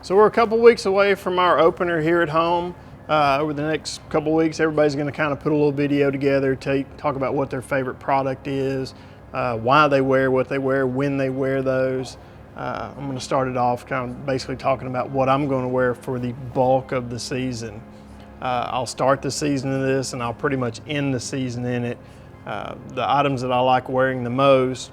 So we're a couple weeks away from our opener here at home. Over the next couple weeks, everybody's going to kind of put a little video together, talk about what their favorite product is, why they wear what they wear, when they wear those. I'm going to start it off kind of basically talking about what I'm going to wear for the bulk of the season. I'll start the season in this and I'll pretty much end the season in it. The items that I like wearing the most,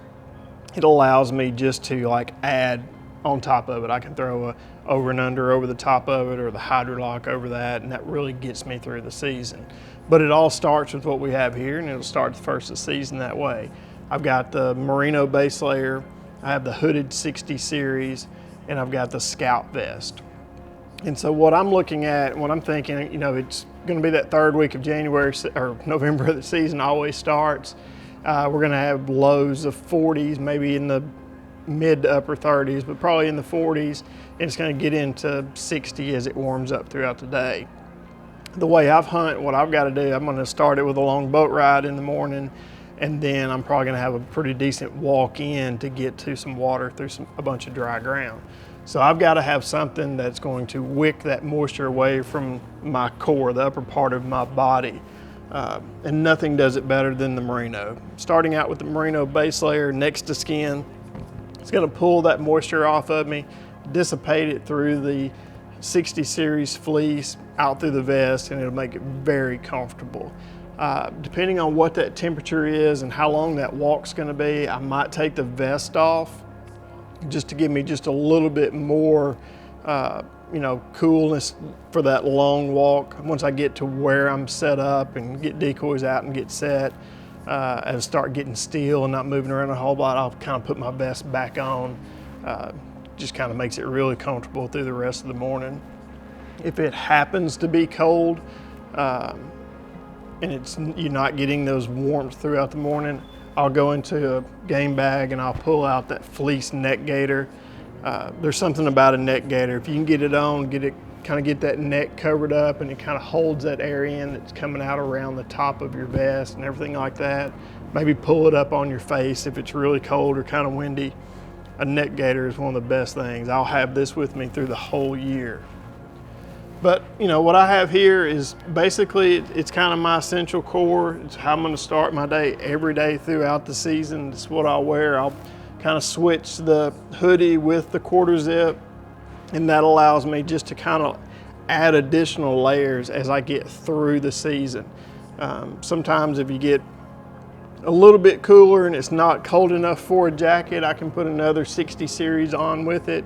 it allows me just to like add on top of it. I can throw a over and under over the top of it, or the Hydrolock over that, and that really gets me through the season. But it all starts with what we have here, and it'll start the first of the season that way. I've got the merino base layer, I have the hooded 60 series, and I've got the scout vest. And so what I'm looking at, what I'm thinking, you know, it's going to be that third week of January or November, the season always starts. We're going to have lows of 40s, maybe in the mid to upper 30s, but probably in the 40s, and it's going to get into 60 as it warms up throughout the day. The way I've hunt, what I've got to do, I'm going to start it with a long boat ride in the morning, and then I'm probably going to have a pretty decent walk in to get to some water through a bunch of dry ground. So I've got to have something that's going to wick that moisture away from my core, the upper part of my body. And nothing does it better than the merino. Starting out with the merino base layer next to skin, it's going to pull that moisture off of me, dissipate it through the 60 series fleece out through the vest, and it'll make it very comfortable. Depending on what that temperature is and how long that walk's going to be, I might take the vest off just to give me just a little bit more coolness for that long walk. Once I get to where I'm set up and get decoys out and get set, and start getting still and not moving around a whole lot, I'll kind of put my vest back on. Just kind of makes it really comfortable through the rest of the morning. If it happens to be cold and you're not getting those warmth throughout the morning, I'll go into a game bag and I'll pull out that fleece neck gaiter. There's something about a neck gaiter. If you can get it on, kind of get that neck covered up, and it kind of holds that area in that's coming out around the top of your vest and everything like that. Maybe pull it up on your face if it's really cold or kind of windy. A neck gaiter is one of the best things. I'll have this with me through the whole year. But you know, what I have here is basically, it's kind of my essential core. It's how I'm going to start my day every day throughout the season. It's what I'll wear. I'll kind of switch the hoodie with the quarter zip, and that allows me just to kind of add additional layers as I get through the season. Sometimes if you get a little bit cooler and it's not cold enough for a jacket, I can put another 60 series on with it.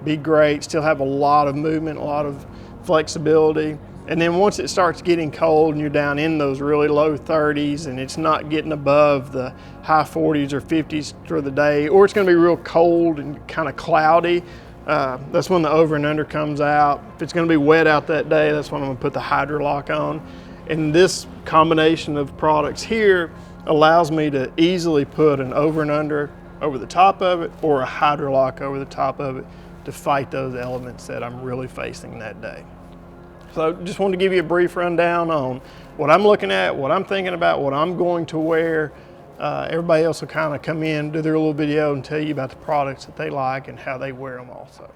Be great, still have a lot of movement, a lot of flexibility. And then once it starts getting cold and you're down in those really low 30s and it's not getting above the high 40s or 50s for the day, or it's going to be real cold and kind of cloudy, that's when the over and under comes out. If it's going to be wet out that day, that's when I'm going to put the Hydrolock on. And this combination of products here allows me to easily put an over and under over the top of it, or a Hydrolock over the top of it, to fight those elements that I'm really facing that day. So just wanted to give you a brief rundown on what I'm looking at, what I'm thinking about, what I'm going to wear. Everybody else will kind of come in, do their little video and tell you about the products that they like and how they wear them also.